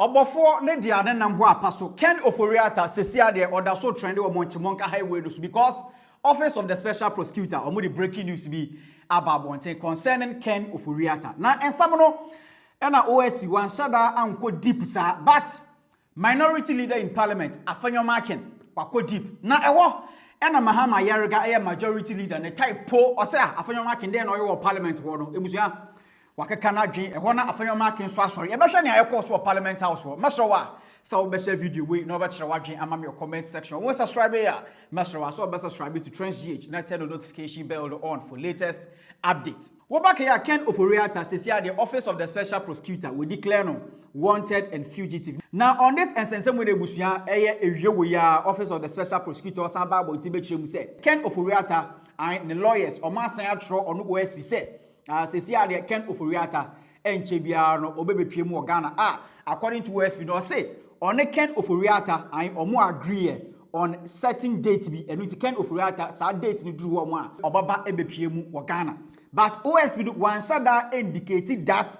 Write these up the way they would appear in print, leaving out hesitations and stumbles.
Obofo ne dia ne nam ho apaso Ken Ofori Atta sesia de order so trend o Monchimonka highway because Office of the Special Prosecutor omo the breaking news be about bonten concerning Ken Ofori Atta. Na ensam no na OSP wan shada anko deep sa but minority leader in parliament Afenyo Markin wako deep. Na ewo na Mahama Yarega majority leader ne type po o say Afenyo Markin dey no yo parliament ho no ebusua wakeka na dwen ehọ na Afenyo Markin so asori e be hwe ne ayekọ so parliament house ho mesrowa so be share video we no be kire wadwen ama me comment section won subscribe here mesrowa so be subscribe to TRENDSGH na turn the notification bell on for latest updates. Wo back here Ken Ofori Atta sesia the Office of the Special Prosecutor we declare no wanted and fugitive. Now on this ensensem we ebusua eye ewie we ya Office of the Special Prosecutor san ba bo tibe kire mu say Ken Ofori Atta and the lawyers o ma san atro on OSP say sesia de Ken Ofori Atta enche biara no obebepie mu Ghana according to OSP no say on Ken Ofori Atta and omo agree on certain date bi enu Ken Ofori Atta sa date ni duru omo obaba ebepie mu Ghana but OSP do wan sada indicate that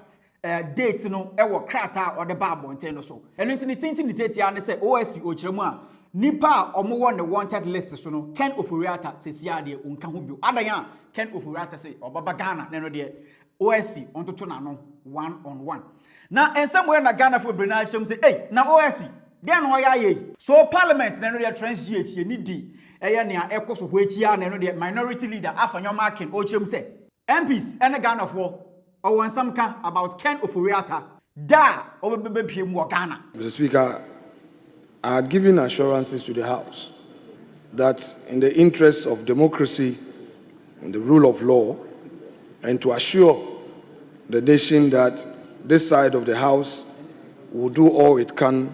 date no ewo krata or the babonten no so enu nti ni tintin ni tete ya ne say OSP o kire mu nipa omo won the wanted list so no Ken Ofori Atta sesia de onka ho bio adan Ken Ofori Atta say obaba Ghana na no de OSP ontoto na no 1-on-1 na ensem na Ghana for brena chem say hey na OSP dey no ye so parliament na no de TRENDSGH ye ni di eye ne ekoso ho achia na no de minority leader Afenyo Markin o chem say MPs and Ghana for or want some can about Ken Ofori Atta da obebepie mu Ghana. Mr. Speaker, I had given assurances to the House that in the interests of democracy and the rule of law, and to assure the nation that this side of the House will do all it can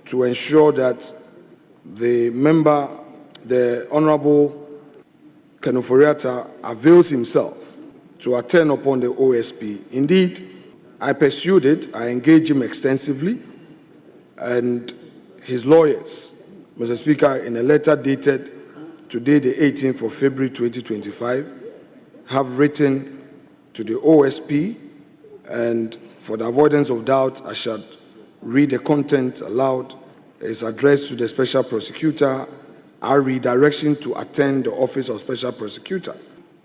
to ensure that the member, the Honorable Ken Ofori Atta, avails himself to attend upon the OSP. Indeed, I pursued it, I engaged him extensively, and his lawyers, Mr. Speaker, in a letter dated today, the 18th of February 2025, have written to the OSP, and for the avoidance of doubt, I shall read the content aloud. It's addressed to the Special Prosecutor, our redirection to attend the Office of Special Prosecutor.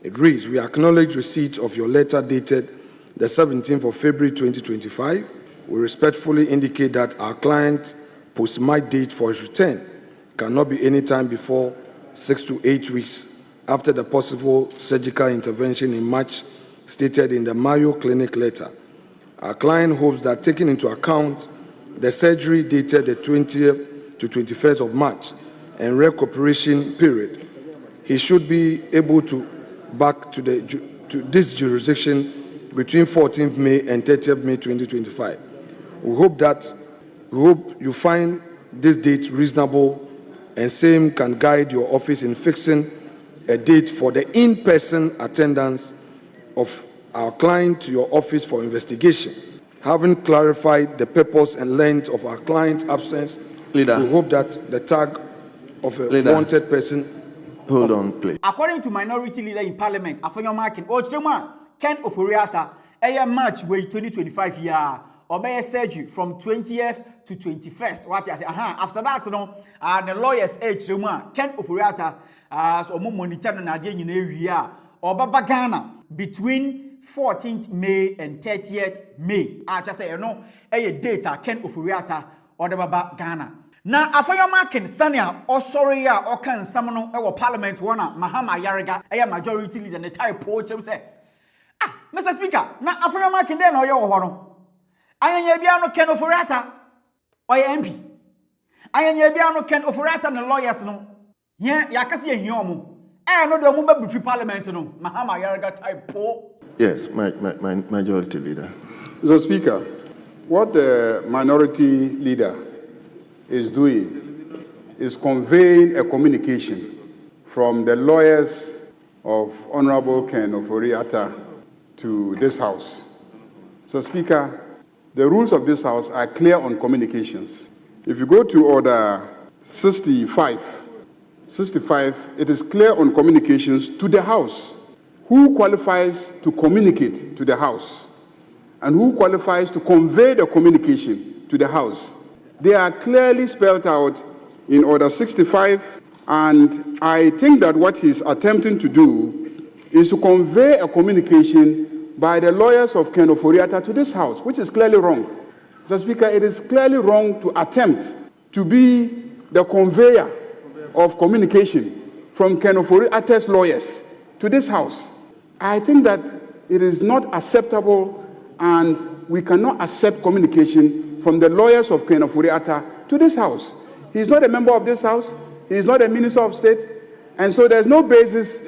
It reads, we acknowledge receipt of your letter dated the 17th of February 2025. We respectfully indicate that our client's post-mark date for his return cannot be any time before 6 to 8 weeks after the possible surgical intervention in March stated in the Mayo Clinic letter. Our client hopes that taking into account the surgery dated the 20th to 21st of March and recuperation period, he should be able to back to this jurisdiction between 14th May and 30th May 2025. We hope you find this date reasonable and same can guide your office in fixing a date for the in-person attendance of our client to your office for investigation. Having clarified the purpose and length of our client's absence, Leader, we hope that the tag of a wanted person. Hold on, please. According to minority leader in parliament Afenyo Markin o chema Ken Ofori Atta March 2025 year obey surgery from 20th to 21st what you say after that no the lawyers Ken Ofori Atta so mo monitor na ade nyina ewie obaba Ghana between 14th May and 30th May just say no data Ken Ofori Atta or the baba Ghana. Na Afenyo Markin sania osori ya oka nsam no e wo parliament wona Mahama Yarega majority leader ne type po chem say Mr. Speaker na Afenyo Markin dey na oye wo ho no ayanya bia no Ken Ofori Atta oye MP ayanya bia no Ken Ofori Atta ne lawyers no ye yakase ye hia omo no do omo ba free parliament no Mahama Yarega type po. Yes, my majority leader. Mr. Speaker, what the minority leader is doing is conveying a communication from the lawyers of Honorable Ken Ofori Atta to this House. So, Speaker, the rules of this House are clear on communications. If you go to Order 65, it is clear on communications to the House. Who qualifies to communicate to the House and who qualifies to convey the communication to the House. They are clearly spelled out in Order 65, and I think that what he's attempting to do is to convey a communication by the lawyers of Ken Ofori Atta to this House, which is clearly wrong. Mr. Speaker, it is clearly wrong to attempt to be the conveyor of communication from Ken Ofori Atta's lawyers to this House. I think that it is not acceptable, and we cannot accept communication from the lawyers of Ken Ofori Atta to this House. He is not a member of this House. He is not a Minister of State. And so there's no basis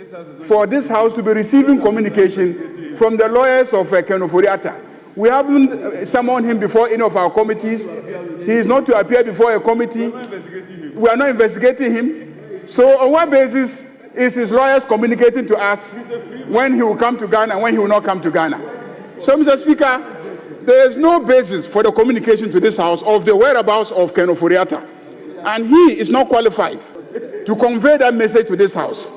for this House to be receiving communication from the lawyers of Ken Ofori Atta. We haven't summoned him before any of our committees. He is not to appear before a committee. We are not investigating him. So on what basis is his lawyers communicating to us when he will come to Ghana and when he will not come to Ghana? So, Mr. Speaker, there is no basis for the communication to this House of the whereabouts of Ken Ofori Atta. And he is not qualified to convey that message to this House.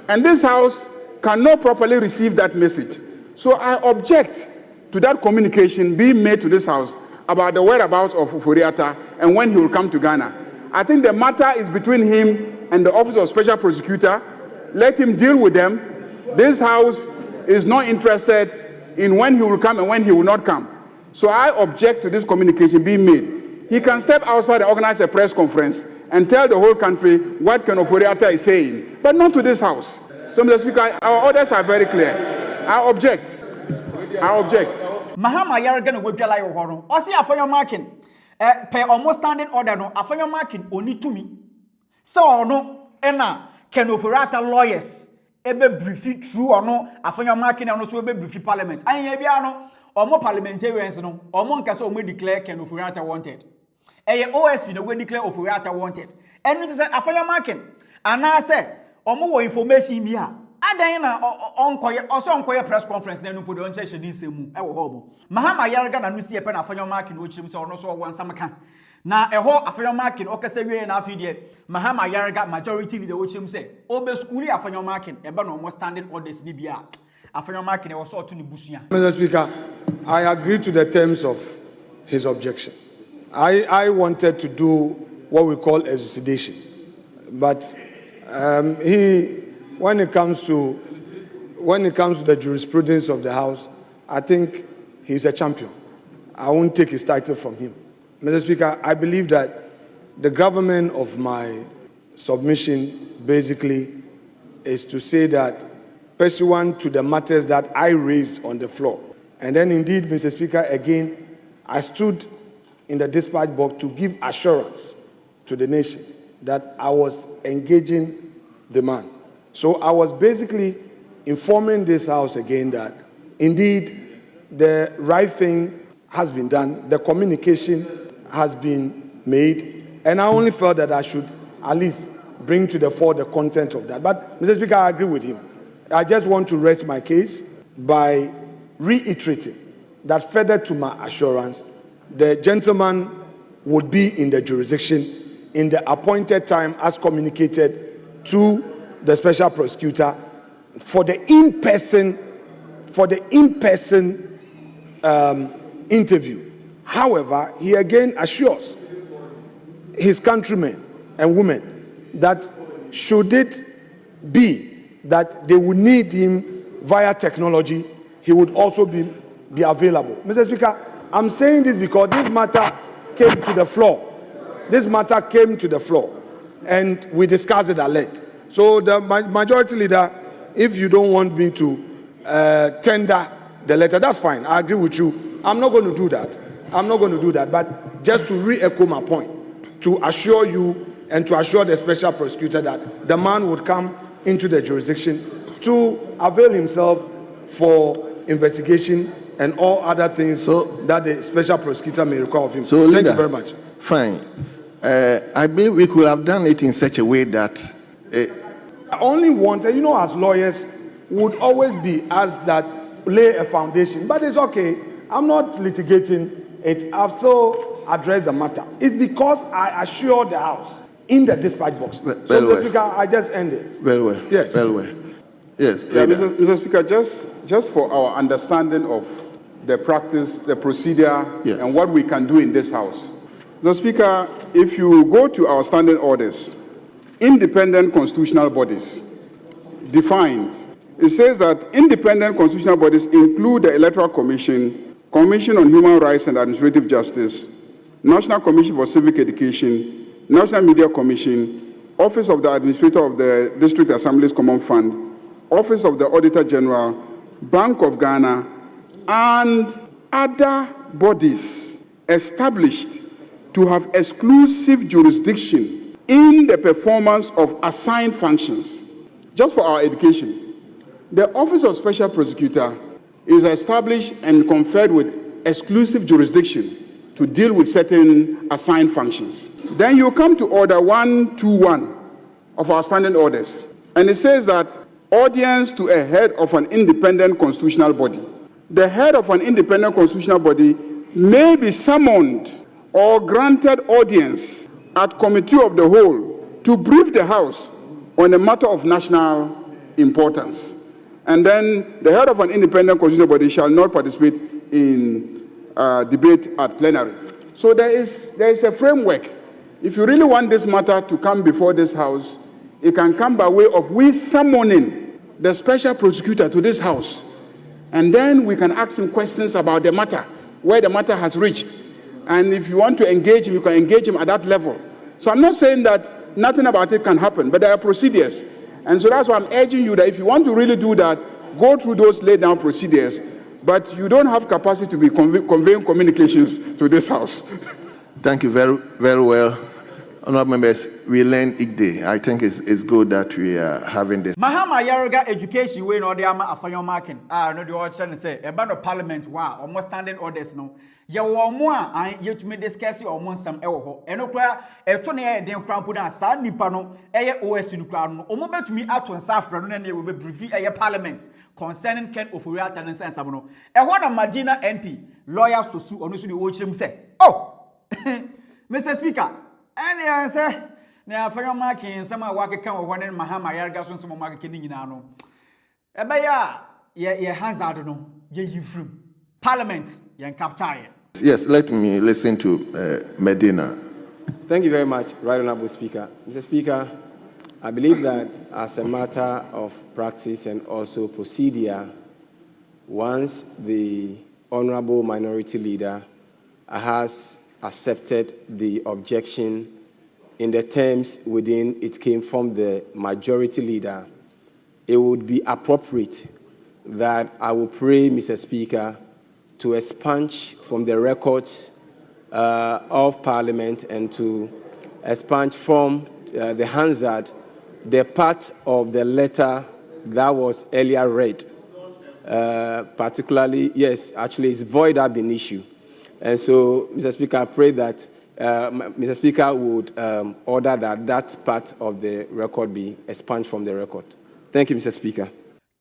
And this House cannot properly receive that message. So I object to that communication being made to this House about the whereabouts of Ofori Atta and when he will come to Ghana. I think the matter is between him and the Office of Special Prosecutor. Let him deal with them. This House is not interested in when he will come and when he will not come. So I object to this communication being made. He can step outside and organize a press conference and tell the whole country what Ken Ofori Atta is saying, but not to this House. So, Mr. Speaker, our orders are very clear. I object. I object. Mahama Yaragana will be like Horo. Or see Afenyo Markin. Pay almost standing order no Afenyo Markin only to me. So no, Enna, Ken Ofori Atta lawyers. Ebe briefi true or no, Afenyo Markin and also ebe briefi Parliament. I no, or more parliamentarians no, or more caso may declare Ken Ofori Atta wanted. OSP no we declare Ofori Atta wanted. And it is Afenyo Markin. And I said, or more information be here. Adana also on press conference na no podi on cheche ni semu e wo hobo Mahama Yarga na no sie pe na Afenyo Markin o chirim se ono so wan samaka na eho Afenyo Markin o kase wie na afi de Mahama Yarga majority leader o chirim se o be school Afenyo Markin e be no more standing orders ni bia Afenyo Markin e wo so to ni busua. Mr. Speaker, I agree to the terms of his objection. I wanted to do what we call elucidation, but when it comes to the jurisprudence of the House, I think he's a champion. I won't take his title from him. Mr. Speaker, I believe that the gravamen of my submission basically is to say that pursuant to the matters that I raised on the floor, and then indeed, Mr. Speaker, again, I stood in the dispatch box to give assurance to the nation that I was engaging the man. So I was basically informing this House again that indeed the right thing has been done, the communication has been made, and I only felt that I should at least bring to the fore the content of that. But, Mr. Speaker, I agree with him. I just want to rest my case by reiterating that further to my assurance, the gentleman would be in the jurisdiction in the appointed time as communicated to the special prosecutor for the in-person interview. However, he again assures his countrymen and women that should it be that they would need him via technology, he would also be available. Mr. Speaker, I'm saying this because this matter came to the floor. This matter came to the floor, and we discussed it at length. So the majority leader, if you don't want me to tender the letter, that's fine. I agree with you. I'm not going to do that. But just to re-echo my point, to assure you and to assure the special prosecutor that the man would come into the jurisdiction to avail himself for investigation and all other things that the special prosecutor may require of him. So, thank you very much. Fine. I believe we could have done it in such a way that I only wanted, as lawyers, would always be asked that lay a foundation. But it's okay. I'm not litigating it. I've still addressed the matter. It's because I assured the House in the dispatch box. So, Mr. Speaker, I just end it. Very well. Yes. Very well. Yes. Yeah, Mr. Speaker, just for our understanding of the practice, the procedure, Yes. and what we can do in this House. Mr. Speaker, if you go to our standing orders, independent constitutional bodies defined, it says that independent constitutional bodies include the Electoral Commission, Commission on Human Rights and Administrative Justice, National Commission for Civic Education, National Media Commission, Office of the Administrator of the District Assembly's Common Fund, Office of the Auditor General, Bank of Ghana, and other bodies established to have exclusive jurisdiction in the performance of assigned functions. Just for our education, the Office of Special Prosecutor is established and conferred with exclusive jurisdiction to deal with certain assigned functions. Then you come to Order 121 of our standing orders, and it says that audience to a head of an independent constitutional body. The head of an independent constitutional body may be summoned or granted audience at Committee of the Whole to brief the House on a matter of national importance. And then the head of an independent constitutional body shall not participate in debate at plenary. So there is a framework. If you really want this matter to come before this House, it can come by way of we summoning the special prosecutor to this House. And then we can ask him questions about the matter, where the matter has reached. And if you want to engage him, you can engage him at that level. So I'm not saying that nothing about it can happen, but there are procedures. And so that's why I'm urging you that if you want to really do that, go through those laid down procedures, but you don't have capacity to be conveying communications to this House. Thank you very, very well. Honorable members, we learn each day. I think it's good that we are having this. Mahama Yaroga education way no de ama Afenyo Markin. No de all trying to say about the parliament almost standing orders no. Ya wo mo a yetumi discuss almost some ewo ho. Eno kra eto ne e den kra mpo na sa nipa no eye OSP no kra no. Omo betumi ato nsa afra no na ne we be brief eye parliament concerning Ken Ofori Atta no sense no. E ho na Madina NP lawyer Sosu onu so de wo chirem say. Oh. Mr. Speaker, and answer na Afenyo Markin sama wa keka wo ne Mahama Yaroga so nso mo makeke ni nyina no. Ebe ya ye hazard no ye yifrim. Parliament yen capture. Yes, let me listen to Medina. Thank you very much, Right Honorable Speaker. Mr. Speaker, I believe that as a matter of practice and also procedure, once the Honorable Minority Leader has accepted the objection in the terms within it came from the Majority Leader, it would be appropriate that I will pray, Mr. Speaker, to expunge from the records of Parliament and to expunge from the Hansard the part of the letter that was earlier read. Particularly, yes, actually it's void ab initio. And so, Mr. Speaker, I pray that Mr. Speaker would order that that part of the record be expunged from the record. Thank you, Mr. Speaker.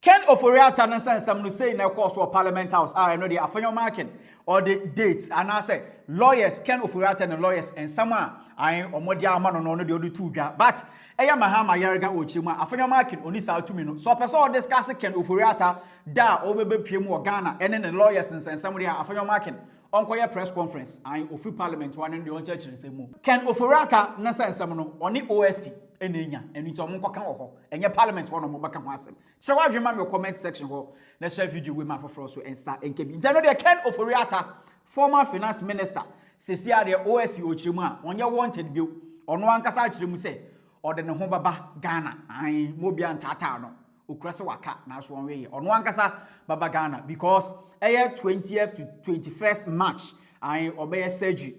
Ken Ofori Atta no sense some no say na course for Parliament House. I know the Afenyo Markin or the dates and I say lawyers Ken Ofori Atta and lawyers and some I omodia ama no no the other two ga. But eya Mahama Yaroga ochima Afenyo Markin oni sa 2 minutes. So person discuss Ken Ofori Atta da obebe piem wo Ghana and then the lawyers and somebody Afenyo Markin onkoye press conference I ofi Parliament one and the on church say mu. Ken Ofori Atta no sense some no oni OSP enenya enu to mo nkoka ho enye Parliament one mo baka ho asem. So wa dwema me comment section ho na share video we ma foforo so ensa enkebi. Nti no de Ken Ofori Atta former finance minister sesia de OSP ochiremu a onye wanted bio ono ankasa achiremu say ode ne ho baba Ghana ai mo bia ntata no okurase waka na so onwe ye ono ankasa baba Ghana because 20th to 21st March ai obey surgery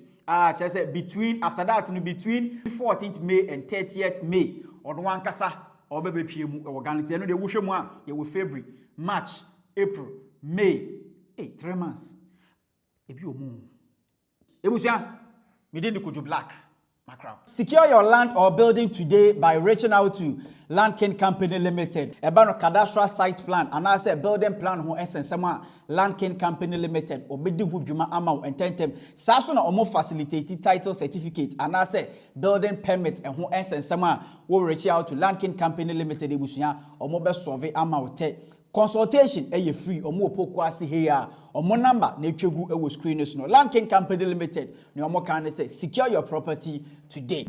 say between after that no between 14th May and 30th May ono ankasa obebe piemu e Ghana tie no de wohwe mu a ye wo February March April May 3 months ebi omu ebusia me dey Kojo Black macro. Secure your land or building today by reaching out to Land King Company Limited. About cadastral site plan and I say building plan ho essence Land King Company Limited obedi hu dwuma ama and tentem saso na omo facilitate title certificate and I say building permit and ho essence we reach out to Land King Company Limited ebusuya omo be solve ama te consultation eye free omo opoko ase here omo number na etwegu ewo screen no Land King Company Limited ne omo kan say secure your property today.